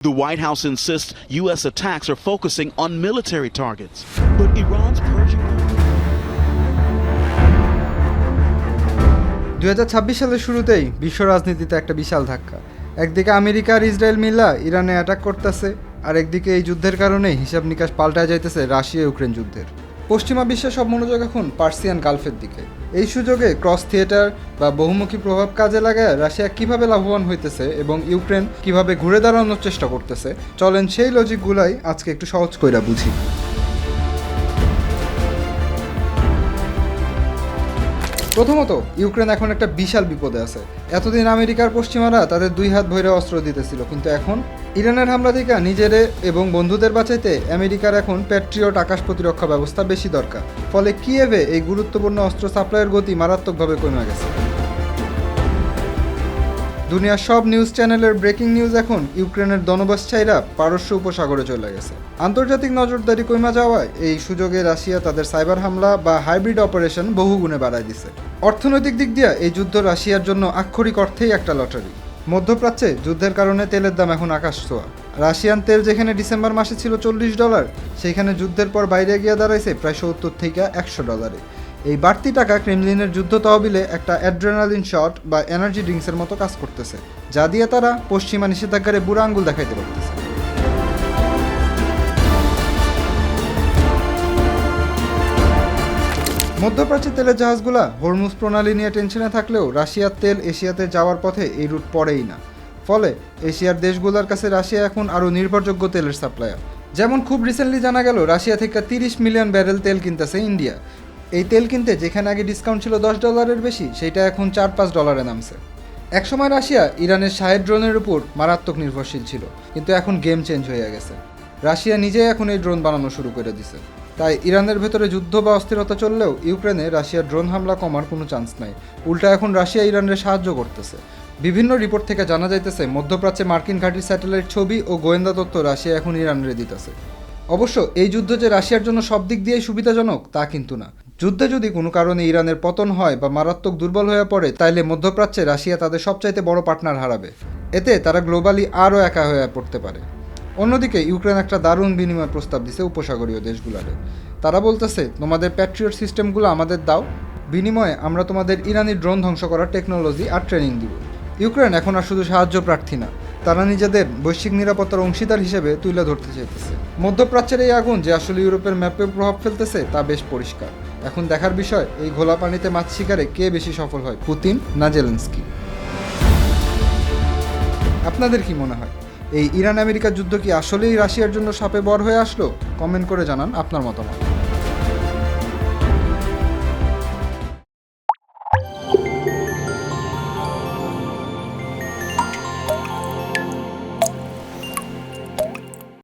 The White House insists U.S. attacks are focusing on military targets. But Iran's Persian... 2026 সালের শুরুতেই বিশ্ব রাজনীতিতে একটা বিশাল ধাক্কা। একদিকে আমেরিকা আর ইসরায়েল মিলা ইরানে অ্যাটাক করতেছে, আর একদিকে এই যুদ্ধের কারণে হিসাব নিকাশ পাল্টায় যাইতেছে রাশিয়া ইউক্রেন যুদ্ধের। পশ্চিমা বিশ্বের সব মনোযোগ এখন পার্সিয়ান গালফের দিকে। এই সুযোগে ক্রস থিয়েটার বা বহুমুখী প্রভাব কাজে লাগায় রাশিয়া কিভাবে লাভবান হইতেছে এবং ইউক্রেন কিভাবে ঘুরে দাঁড়ানোর চেষ্টা করতেছে, চলেন সেই লজিকগুলাই আজকে একটু সহজ কইরা বুঝি। প্রথমত, ইউক্রেন এখন একটা বিশাল বিপদে আছে। এতদিন আমেরিকার পশ্চিমারা তাদের দুই হাত ভরে অস্ত্র দিতেছিল, কিন্তু এখন ইরানের হামলা থেকে নিজেরে এবং বন্ধুদের বাঁচাইতে আমেরিকার এখন প্যাট্রিয়ট আকাশ প্রতিরক্ষা ব্যবস্থা বেশি দরকার। ফলে কিয়েভে এই গুরুত্বপূর্ণ অস্ত্র সাপ্লাইয়ের গতি মারাত্মকভাবে কমে গেছে। দুনিয়ার সব নিউজ চ্যানেলের ব্রেকিং নিউজ এখন ইউক্রেনের দনবাস ছাইরা পারস্য উপসাগরে চলে গেছে। আন্তর্জাতিক নজরদারি কমে যাওয়ায় এই সুযোগে রাশিয়া তাদের সাইবার হামলা বা হাইব্রিড অপারেশন বহুগুণে বাড়ায় দিছে। অর্থনৈতিক দিক দিয়ে এই যুদ্ধ রাশিয়ার জন্য আক্ষরিক অর্থেই একটা লটারি। মধ্যপ্রাচ্যে যুদ্ধের কারণে তেলের দাম এখন আকাশ ছোঁয়া। রাশিয়ান তেল যেখানে ডিসেম্বর মাসে ছিল $40, সেখানে যুদ্ধের পর বাইরে গিয়ে দাঁড়াইছে প্রায় $70 থেকে $100। এই বাড়তি টাকা ক্রেমলিনের যুদ্ধ তহবিলে একটা অ্যাড্রেনালিন শট বা এনার্জি ড্রিঙ্কসের মতো কাজ করতেছে, যা দিয়ে তারা পশ্চিমা নিষেধাজ্ঞারে বুড়া আঙ্গুল দেখাইতে পারতেছে। মধ্যপ্রাচ্যের তেলের জাহাজগুলা হরমুজ প্রণালী নিয়ে টেনশনে থাকলেও রাশিয়ার তেল এশিয়াতে যাওয়ার পথে এই রুট পড়েই না। ফলে এশিয়ার দেশগুলোর কাছে রাশিয়া এখন আরও নির্ভরযোগ্য তেলের সাপ্লায়ার। যেমন খুব রিসেন্টলি জানা গেল রাশিয়া থেকে 30 মিলিয়ন ব্যারেল তেল কিনতেছে ইন্ডিয়া। এই তেল কিনতে যেখানে আগে ডিসকাউন্ট ছিল $10 বেশি, সেটা এখন $4-5 নামছে। একসময় রাশিয়া ইরানের শাহেদ ড্রোনের উপর মারাত্মক নির্ভরশীল ছিল, কিন্তু এখন গেম চেঞ্জ হয়ে গেছে। রাশিয়া নিজেই এখন এই ড্রোন বানানো শুরু করে দিছে। তাই ইরানের ভেতরে যুদ্ধ বা অস্থিরতা চললেও ইউক্রেনে রাশিয়ার ড্রোন হামলা কমার কোনো চান্স নাই। উল্টা এখন রাশিয়া ইরানের সাহায্য করতেছে। বিভিন্ন রিপোর্ট থেকে জানা যাইতেছে মধ্যপ্রাচ্যে মার্কিন ঘাঁটির স্যাটেলাইট ছবি ও গোয়েন্দা তথ্য রাশিয়া এখন ইরানের দিতেছে। অবশ্য এই যুদ্ধ যে রাশিয়ার জন্য সব দিক দিয়েই সুবিধাজনক তা কিন্তু না। যুদ্ধে যদি কোনো কারণে ইরানের পতন হয় বা মারাত্মক দুর্বল হয়ে পড়ে, তাইলে মধ্যপ্রাচ্যে রাশিয়া তাদের সবচাইতে বড় পার্টনার হারাবে। এতে তারা গ্লোবালি আরও একা হয়ে পড়তে পারে। অন্যদিকে ইউক্রেন একটা দারুণ বিনিময় প্রস্তাব দিছে উপসাগরীয় দেশগুলোরে। তারা বলতেছে, তোমাদের প্যাট্রিয়ট সিস্টেমগুলো আমাদের দাও, বিনিময়ে আমরা তোমাদের ইরানি ড্রোন ধ্বংস করার টেকনোলজি আর ট্রেনিং দিব। ইউক্রেন এখন আর শুধু সাহায্য প্রার্থী না, তারা নিজেদের বৈশ্বিক নিরাপত্তার অংশীদার হিসেবে তুলে ধরতে চাইতেছে। মধ্যপ্রাচ্যের এই আগুন যে আসলে ইউরোপের ম্যাপে প্রভাব ফেলতেছে তা বেশ পরিষ্কার। এখন দেখার বিষয়, এই ঘোলা পানিতে মাছ শিকারে কে বেশি সফল হয়, পুতিন না জেলেনস্কি। আপনাদের কি মনে হয়, এই ইরান আমেরিকা যুদ্ধ কি আসলেই রাশিয়ার জন্য শাপে বর হয়ে আসলো? কমেন্ট করে জানান আপনার মতামত।